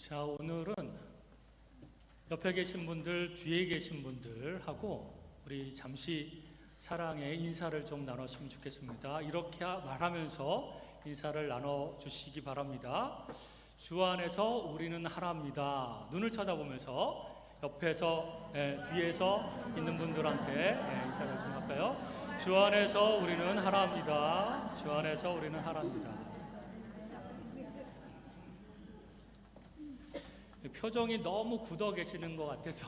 자, 오늘은 옆에 계신 분들, 뒤에 계신 분들하고 우리 잠시 사랑의 인사를 좀 나눴으면 좋겠습니다. 이렇게 말하면서 인사를 나눠주시기 바랍니다. 주 안에서 우리는 하나입니다. 눈을 쳐다보면서 옆에서, 뒤에서 있는 분들한테 인사를 좀 할까요? 주 안에서 우리는 하나입니다. 주 안에서 우리는 하나입니다. 표정이 너무 굳어 계시는 것 같아서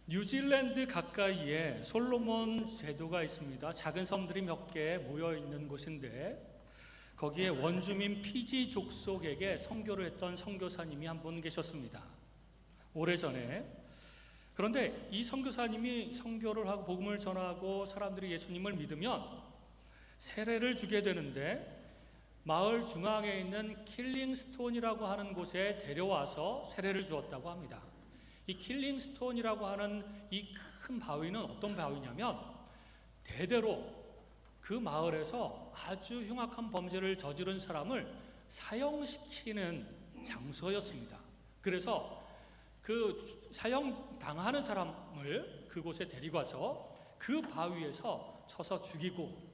뉴질랜드 가까이에 솔로몬 제도가 있습니다. 작은 섬들이 몇 개 모여 있는 곳인데 거기에 원주민 피지 족속에게 선교를 했던 선교사님이 한 분 계셨습니다. 오래전에. 그런데 이 선교사님이 선교를 하고 복음을 전하고 사람들이 예수님을 믿으면 세례를 주게 되는데 마을 중앙에 있는 킬링스톤이라고 하는 곳에 데려와서 세례를 주었다고 합니다. 이 킬링스톤이라고 하는 이 큰 바위는 어떤 바위냐면 대대로 그 마을에서 아주 흉악한 범죄를 저지른 사람을 사형시키는 장소였습니다. 그래서 그 사형당하는 사람을 그곳에 데리고 와서 그 바위에서 쳐서 죽이고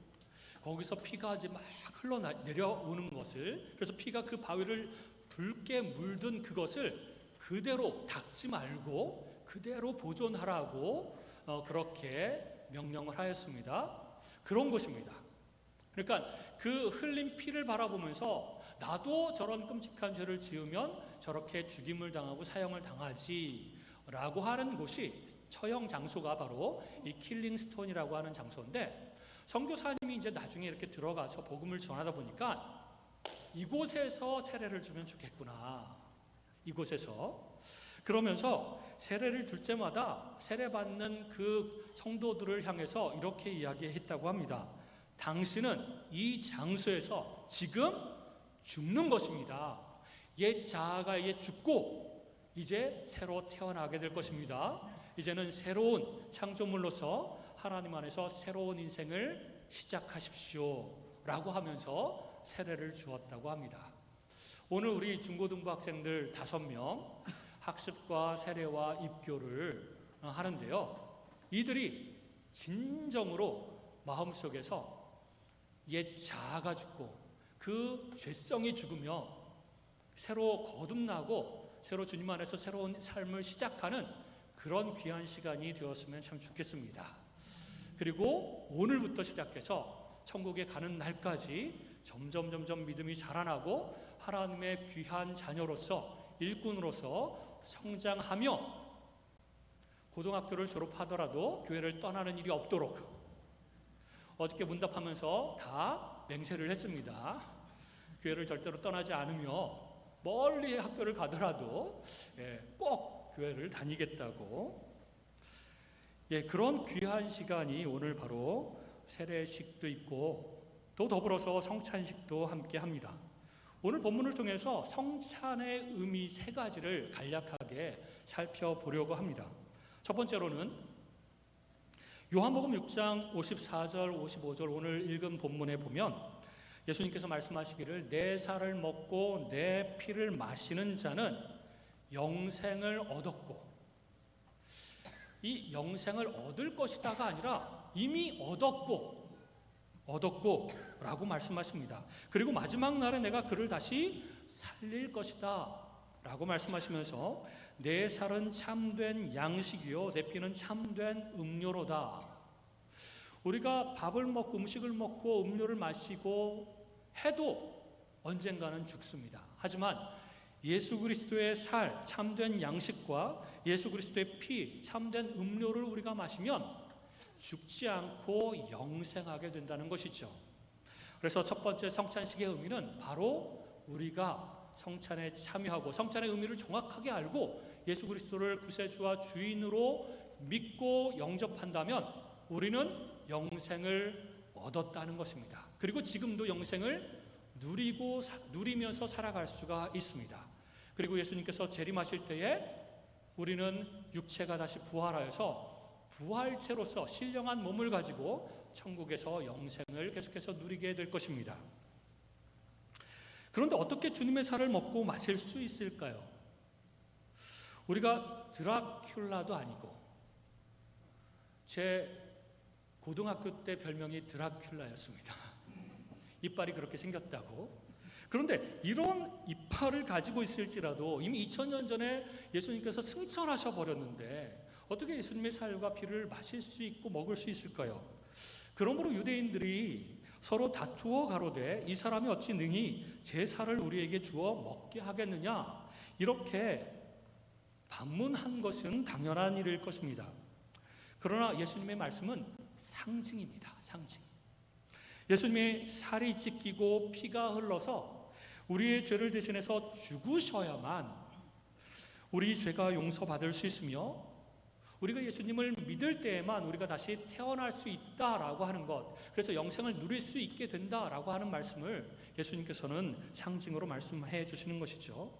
거기서 피가 이제 막 흘러내려오는 것을, 그래서 피가 그 바위를 붉게 물든 그것을 그대로 닦지 말고 그대로 보존하라고 그렇게 명령을 하였습니다. 그런 것입니다. 그러니까 그 흘린 피를 바라보면서 나도 저런 끔찍한 죄를 지으면 저렇게 죽임을 당하고 사형을 당하지 라고 하는 곳이 처형 장소가 바로 이 킬링스톤이라고 하는 장소인데, 선교사님이 이제 나중에 이렇게 들어가서 복음을 전하다 보니까 이곳에서 세례를 주면 좋겠구나. 이곳에서. 그러면서 세례를 줄 때마다 세례받는 그 성도들을 향해서 이렇게 이야기했다고 합니다. 당신은 이 장소에서 지금 죽는 것입니다. 옛 자아가 이제 죽고 이제 새로 태어나게 될 것입니다. 이제는 새로운 창조물로서 하나님 안에서 새로운 인생을 시작하십시오 라고 하면서 세례를 주었다고 합니다. 오늘 우리 중고등부 학생들 5명 학습과 세례와 입교를 하는데요, 이들이 진정으로 마음속에서 옛 자아가 죽고 그 죄성이 죽으며 새로 거듭나고 새로 주님 안에서 새로운 삶을 시작하는 그런 귀한 시간이 되었으면 참 좋겠습니다. 그리고 오늘부터 시작해서 천국에 가는 날까지 점점 믿음이 자라나고 하나님의 귀한 자녀로서, 일꾼으로서 성장하며 고등학교를 졸업하더라도 교회를 떠나는 일이 없도록 어저께 문답하면서 다 맹세를 했습니다. 교회를 절대로 떠나지 않으며 멀리 학교를 가더라도 꼭 교회를 다니겠다고. 그런 귀한 시간이 오늘 바로 세례식도 있고 또 더불어서 성찬식도 함께 합니다. 오늘 본문을 통해서 성찬의 의미 3가지를 간략하게 살펴보려고 합니다. 첫 번째로는 요한복음 6장 54절 55절 오늘 읽은 본문에 보면 예수님께서 말씀하시기를 내 살을 먹고 내 피를 마시는 자는 영생을 얻었고, 이 영생을 얻을 것이다가 아니라 이미 얻었고 라고 말씀하십니다. 그리고 마지막 날에 내가 그를 다시 살릴 것이다 라고 말씀하시면서 내 살은 참된 양식이요 내 피는 참된 음료로다. 우리가 밥을 먹고 음식을 먹고 음료를 마시고 해도 언젠가는 죽습니다. 하지만 예수 그리스도의 살, 참된 양식과 예수 그리스도의 피, 참된 음료를 우리가 마시면 죽지 않고 영생하게 된다는 것이죠. 그래서 첫 번째 성찬식의 의미는 바로 우리가 성찬에 참여하고 성찬의 의미를 정확하게 알고 예수 그리스도를 구세주와 주인으로 믿고 영접한다면 우리는 영생을 얻었다는 것입니다. 그리고 지금도 영생을 누리면서 살아갈 수가 있습니다. 그리고 예수님께서 재림하실 때에 우리는 육체가 다시 부활하여서 부활체로서 신령한 몸을 가지고 천국에서 영생을 계속해서 누리게 될 것입니다. 그런데 어떻게 주님의 살을 먹고 마실 수 있을까요? 우리가 드라큘라도 아니고, 제 고등학교 때 별명이 드라큘라였습니다. 이빨이 그렇게 생겼다고. 그런데 이런 이빨을 가지고 있을지라도 이미 2000년 전에 예수님께서 승천하셔 버렸는데 어떻게 예수님의 살과 피를 마실 수 있고 먹을 수 있을까요? 그러므로 유대인들이 서로 다투어 가로되 이 사람이 어찌 능히 제 살을 우리에게 주어 먹게 하겠느냐, 이렇게 반문한 것은 당연한 일일 것입니다. 그러나 예수님의 말씀은 상징입니다. 상징. 예수님의 살이 찢기고 피가 흘러서 우리의 죄를 대신해서 죽으셔야만 우리 죄가 용서받을 수 있으며, 우리가 예수님을 믿을 때에만 우리가 다시 태어날 수 있다라고 하는 것, 그래서 영생을 누릴 수 있게 된다라고 하는 말씀을 예수님께서는 상징으로 말씀해 주시는 것이죠.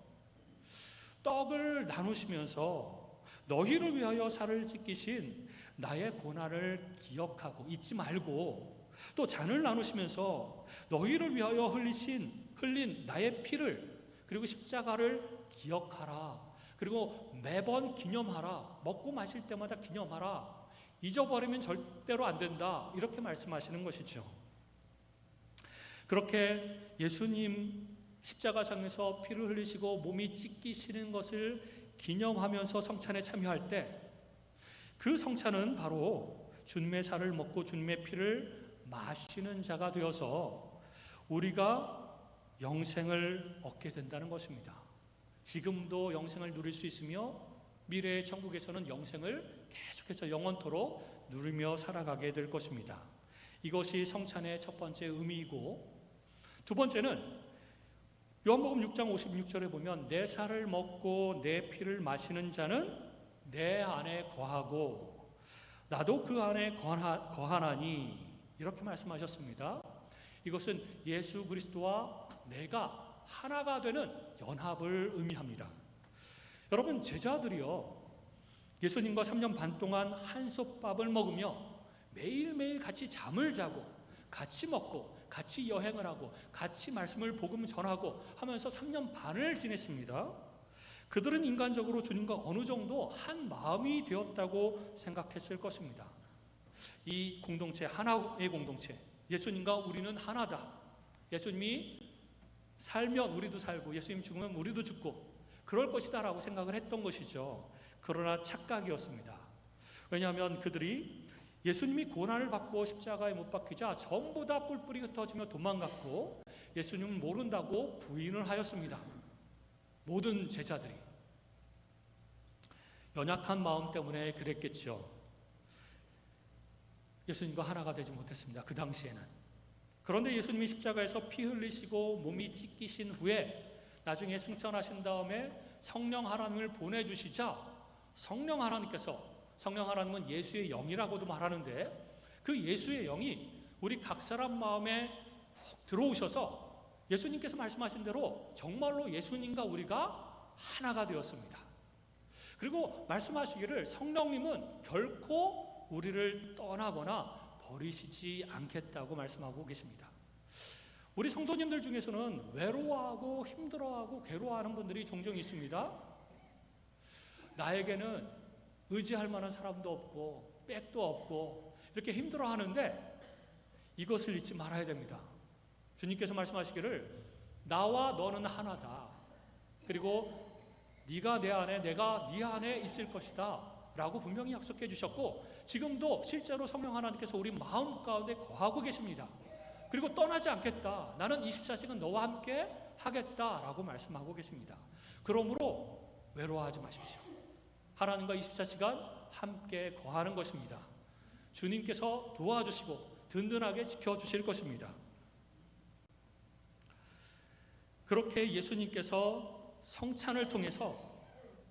떡을 나누시면서 너희를 위하여 살을 찢기신 나의 고난을 기억하고 잊지 말고, 또 잔을 나누시면서 너희를 위하여 흘린 나의 피를, 그리고 십자가를 기억하라. 그리고 매번 기념하라. 먹고 마실 때마다 기념하라. 잊어버리면 절대로 안 된다. 이렇게 말씀하시는 것이죠. 그렇게 예수님 십자가상에서 피를 흘리시고 몸이 찢기시는 것을 기념하면서 성찬에 참여할 때, 그 성찬은 바로 주님의 살을 먹고 주님의 피를 마시는 자가 되어서 우리가 영생을 얻게 된다는 것입니다. 지금도 영생을 누릴 수 있으며 미래의 천국에서는 영생을 계속해서 영원토록 누리며 살아가게 될 것입니다. 이것이 성찬의 첫 번째 의미이고, 두 번째는 요한복음 6장 56절에 보면 내 살을 먹고 내 피를 마시는 자는 내 안에 거하고 나도 그 안에 거하나니, 이렇게 말씀하셨습니다. 이것은 예수 그리스도와 내가 하나가 되는 연합을 의미합니다. 여러분, 제자들이요, 예수님과 3년 반 동안 한솥밥을 먹으며 매일매일 같이 잠을 자고 같이 먹고 같이 여행을 하고 같이 말씀을 복음 전하고 하면서 3년 반을 지냈습니다. 그들은 인간적으로 주님과 어느 정도 한 마음이 되었다고 생각했을 것입니다. 이 공동체, 하나의 공동체, 예수님과 우리는 하나다. 예수님이 살면 우리도 살고 예수님 죽으면 우리도 죽고 그럴 것이다 라고 생각을 했던 것이죠. 그러나 착각이었습니다. 왜냐하면 그들이 예수님이 고난을 받고 십자가에 못 박히자 전부 다 뿔뿔이 흩어지며 도망갔고 예수님을 모른다고 부인을 하였습니다. 모든 제자들이 연약한 마음 때문에 그랬겠죠. 예수님과 하나가 되지 못했습니다. 그 당시에는. 그런데 예수님이 십자가에서 피 흘리시고 몸이 찢기신 후에 나중에 승천하신 다음에 성령 하나님을 보내주시자 성령 하나님은 예수의 영이라고도 말하는데, 그 예수의 영이 우리 각 사람 마음에 훅 들어오셔서 예수님께서 말씀하신 대로 정말로 예수님과 우리가 하나가 되었습니다. 그리고 말씀하시기를 성령님은 결코 우리를 떠나거나 버리시지 않겠다고 말씀하고 계십니다. 우리 성도님들 중에서는 외로워하고 힘들어하고 괴로워하는 분들이 종종 있습니다. 나에게는 의지할 만한 사람도 없고 백도 없고 이렇게 힘들어하는데 이것을 잊지 말아야 됩니다. 주님께서 말씀하시기를 나와 너는 하나다. 그리고 네가 내 안에 내가 네 안에 있을 것이다 라고 분명히 약속해 주셨고, 지금도 실제로 성령 하나님께서 우리 마음 가운데 거하고 계십니다. 그리고 떠나지 않겠다. 나는 24시간 너와 함께 하겠다 라고 말씀하고 계십니다. 그러므로 외로워하지 마십시오. 하나님과 24시간 함께 거하는 것입니다. 주님께서 도와주시고 든든하게 지켜주실 것입니다. 그렇게 예수님께서 성찬을 통해서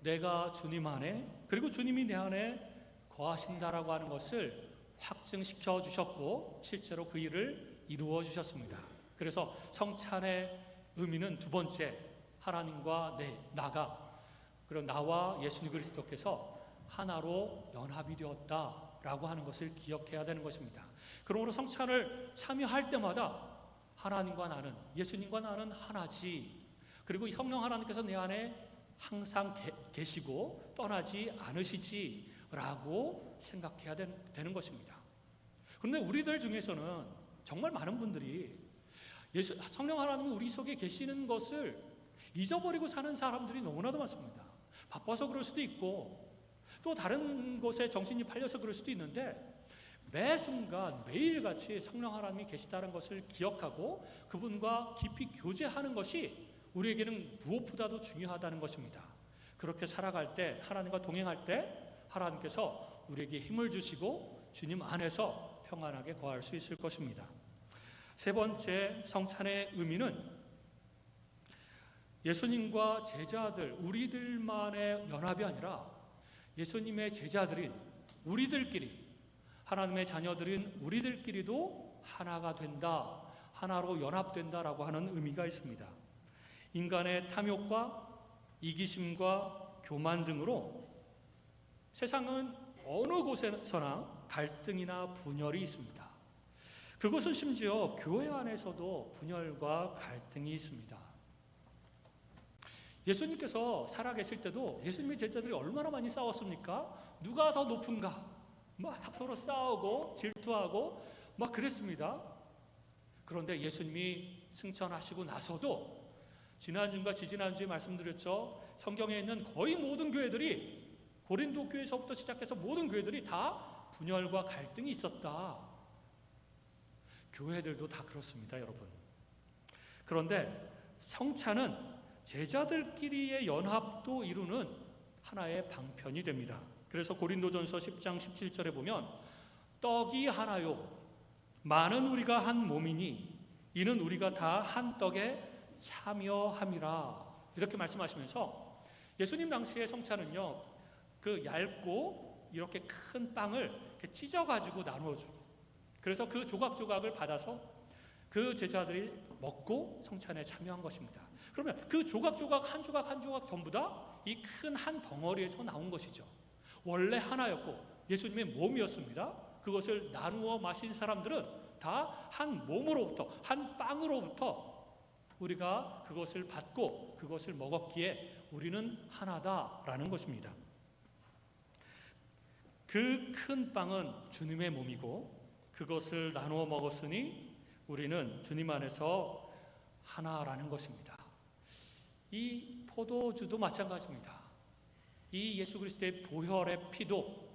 내가 주님 안에 그리고 주님이 내 안에 거하신다라고 하는 것을 확증시켜 주셨고 실제로 그 일을 이루어 주셨습니다. 그래서 성찬의 의미는 두 번째, 하나님과 그리고 나와 예수 그리스도께서 하나로 연합이 되었다라고 하는 것을 기억해야 되는 것입니다. 그러므로 성찬을 참여할 때마다 하나님과 나는, 예수님과 나는 하나지. 그리고 성령 하나님께서 내 안에 항상 계시고 떠나지 않으시지 라고 생각해야 되는 것입니다. 그런데 우리들 중에서는 정말 많은 분들이 성령 하나님이 우리 속에 계시는 것을 잊어버리고 사는 사람들이 너무나도 많습니다. 바빠서 그럴 수도 있고 또 다른 곳에 정신이 팔려서 그럴 수도 있는데, 매 순간 매일같이 성령 하나님이 계시다는 것을 기억하고 그분과 깊이 교제하는 것이 우리에게는 무엇보다도 중요하다는 것입니다. 그렇게 살아갈 때, 하나님과 동행할 때 하나님께서 우리에게 힘을 주시고 주님 안에서 평안하게 거할 수 있을 것입니다. 세 번째, 성찬의 의미는 예수님과 제자들, 우리들만의 연합이 아니라 예수님의 제자들인 우리들끼리, 하나님의 자녀들인 우리들끼리도 하나가 된다, 하나로 연합된다라고 하는 의미가 있습니다. 인간의 탐욕과 이기심과 교만 등으로 세상은 어느 곳에서나 갈등이나 분열이 있습니다. 그것은 심지어 교회 안에서도 분열과 갈등이 있습니다. 예수님께서 살아계실 때도 예수님의 제자들이 얼마나 많이 싸웠습니까? 누가 더 높은가? 막 서로 싸우고 질투하고 막 그랬습니다. 그런데 예수님이 승천하시고 나서도 지난주인가 지지난주에 말씀드렸죠. 성경에 있는 거의 모든 교회들이, 고린도 교회에서부터 시작해서 모든 교회들이 다 분열과 갈등이 있었다. 교회들도 다 그렇습니다, 여러분. 그런데 성찬은 제자들끼리의 연합도 이루는 하나의 방편이 됩니다. 그래서 고린도전서 10장 17절에 보면 떡이 하나요 많은 우리가 한 몸이니 이는 우리가 다 한 떡에 참여함이라, 이렇게 말씀하시면서 예수님 당시의 성찬은요, 그 얇고 이렇게 큰 빵을 이렇게 찢어가지고 나누어줘요. 그래서 그 조각조각을 받아서 그 제자들이 먹고 성찬에 참여한 것입니다. 그러면 그 조각조각 한 조각 한 조각 전부 다 이 큰 한 덩어리에서 나온 것이죠. 원래 하나였고 예수님의 몸이었습니다. 그것을 나누어 마신 사람들은 다 한 몸으로부터, 한 빵으로부터 우리가 그것을 받고 그것을 먹었기에 우리는 하나다라는 것입니다. 그 큰 빵은 주님의 몸이고 그것을 나누어 먹었으니 우리는 주님 안에서 하나라는 것입니다. 이 포도주도 마찬가지입니다. 이 예수 그리스도의 보혈의 피도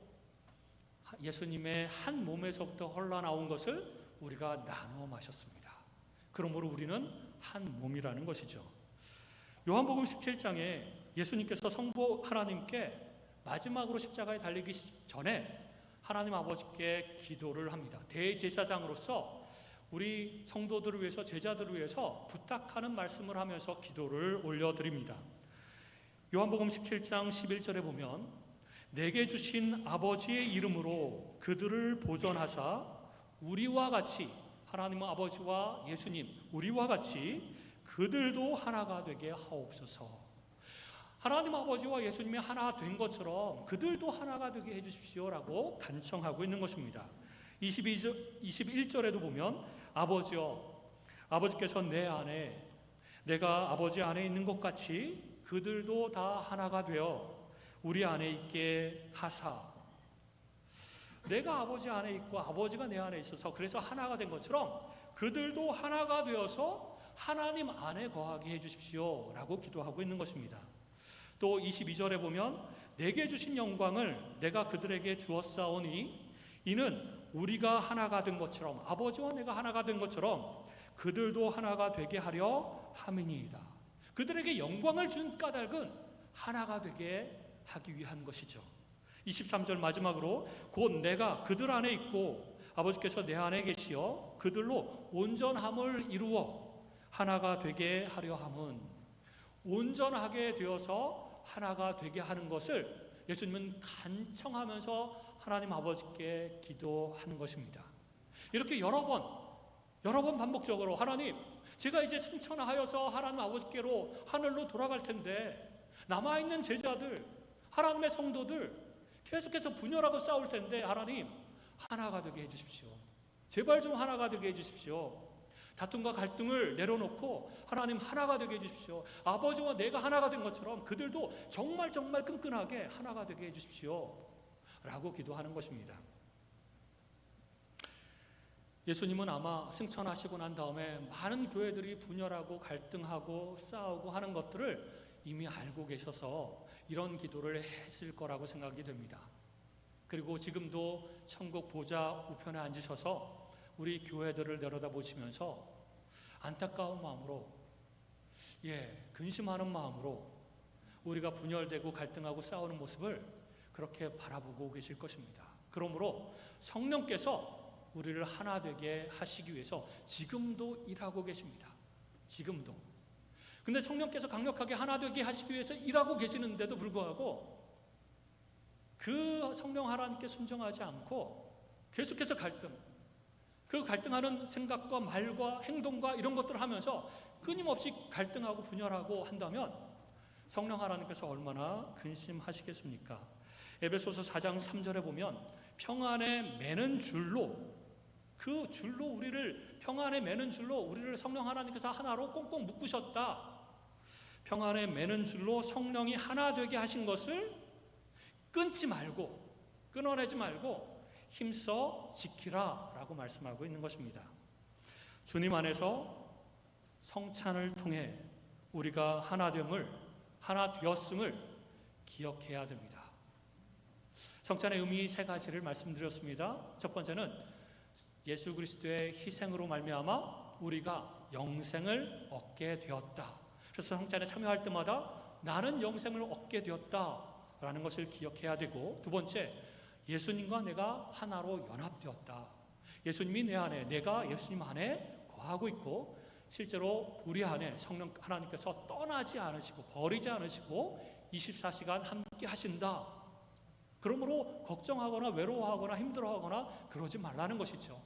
예수님의 한 몸에서부터 흘러나온 것을 우리가 나누어 마셨습니다. 그러므로 우리는 한 몸이라는 것이죠. 요한복음 17장에 예수님께서 성부 하나님께 마지막으로 십자가에 달리기 전에 하나님 아버지께 기도를 합니다. 대제사장으로서 우리 성도들을 위해서, 제자들을 위해서 부탁하는 말씀을 하면서 기도를 올려드립니다. 요한복음 17장 11절에 보면 내게 주신 아버지의 이름으로 그들을 보존하사 우리와 같이, 하나님 아버지와 예수님 우리와 같이 그들도 하나가 되게 하옵소서. 하나님 아버지와 예수님이 하나 된 것처럼 그들도 하나가 되게 해주십시오라고 간청하고 있는 것입니다. 21절에도 보면 아버지여, 아버지께서 내 안에, 내가 아버지 안에 있는 것 같이 그들도 다 하나가 되어 우리 안에 있게 하사. 내가 아버지 안에 있고 아버지가 내 안에 있어서 그래서 하나가 된 것처럼 그들도 하나가 되어서 하나님 안에 거하게 해주십시오 라고 기도하고 있는 것입니다. 또 22절에 보면 내게 주신 영광을 내가 그들에게 주었사오니 이는 우리가 하나가 된 것처럼, 아버지와 내가 하나가 된 것처럼 그들도 하나가 되게 하려 함이니이다. 그들에게 영광을 준 까닭은 하나가 되게 하기 위한 것이죠. 23절 마지막으로 곧 내가 그들 안에 있고 아버지께서 내 안에 계시어 그들로 온전함을 이루어 하나가 되게 하려 함은, 온전하게 되어서 하나가 되게 하는 것을 예수님은 간청하면서 하나님 아버지께 기도하는 것입니다. 이렇게 여러 번 반복적으로 하나님, 제가 이제 승천하여서 하나님 아버지께로 하늘로 돌아갈 텐데 남아있는 제자들, 하나님의 성도들 계속해서 분열하고 싸울 텐데 하나님 하나가 되게 해주십시오. 제발 좀 하나가 되게 해주십시오. 다툼과 갈등을 내려놓고 하나님 하나가 되게 해주십시오. 아버지와 내가 하나가 된 것처럼 그들도 정말 끈끈하게 하나가 되게 해주십시오. 라고 기도하는 것입니다. 예수님은 아마 승천하시고 난 다음에 많은 교회들이 분열하고 갈등하고 싸우고 하는 것들을 이미 알고 계셔서 이런 기도를 했을 거라고 생각이 됩니다. 그리고 지금도 천국 보좌 우편에 앉으셔서 우리 교회들을 내려다보시면서 안타까운 마음으로, 근심하는 마음으로 우리가 분열되고 갈등하고 싸우는 모습을 그렇게 바라보고 계실 것입니다. 그러므로 성령께서 우리를 하나 되게 하시기 위해서 지금도 일하고 계십니다. 지금도. 근데 성령께서 강력하게 하나 되게 하시기 위해서 일하고 계시는데도 불구하고 그 성령 하나님께 순종하지 않고 계속해서 그 갈등하는 생각과 말과 행동과 이런 것들을 하면서 끊임없이 갈등하고 분열하고 한다면 성령 하나님께서 얼마나 근심하시겠습니까? 에베소서 4장 3절에 보면 평안에 매는 줄로, 그 줄로 우리를, 평안에 매는 줄로 우리를 성령 하나님께서 하나로 꽁꽁 묶으셨다. 평안에 매는 줄로 성령이 하나 되게 하신 것을 끊어내지 말고 힘써 지키라 라고 말씀하고 있는 것입니다. 주님 안에서 성찬을 통해 우리가 하나 되었음을 기억해야 됩니다. 성찬의 의미 세 가지를 말씀드렸습니다. 첫 번째는 예수 그리스도의 희생으로 말미암아 우리가 영생을 얻게 되었다. 그래서 성찬에 참여할 때마다 나는 영생을 얻게 되었다라는 것을 기억해야 되고, 두 번째, 예수님과 내가 하나로 연합되었다. 예수님이 내 안에, 내가 예수님 안에 거하고 있고 실제로 우리 안에 성령 하나님께서 떠나지 않으시고 버리지 않으시고 24시간 함께 하신다. 그러므로 걱정하거나 외로워하거나 힘들어하거나 그러지 말라는 것이죠.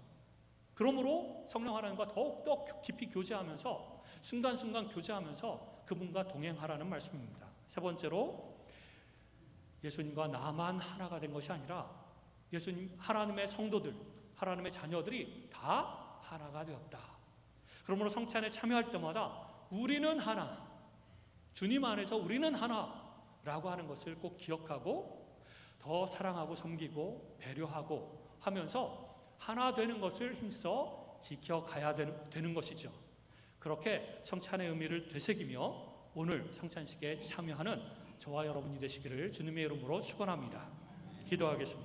그러므로 성령 하나님과 더욱더 깊이 교제하면서 순간순간 교제하면서 그분과 동행하라는 말씀입니다. 세 번째로 예수님과 나만 하나가 된 것이 아니라 예수님, 하나님의 성도들, 하나님의 자녀들이 다 하나가 되었다. 그러므로 성찬에 참여할 때마다 우리는 하나, 주님 안에서 우리는 하나라고 하는 것을 꼭 기억하고 더 사랑하고 섬기고 배려하고 하면서 하나 되는 것을 힘써 지켜가야 되는 것이죠. 그렇게 성찬의 의미를 되새기며 오늘 성찬식에 참여하는 저와 여러분이 되시기를 주님의 이름으로 축원합니다. 기도하겠습니다.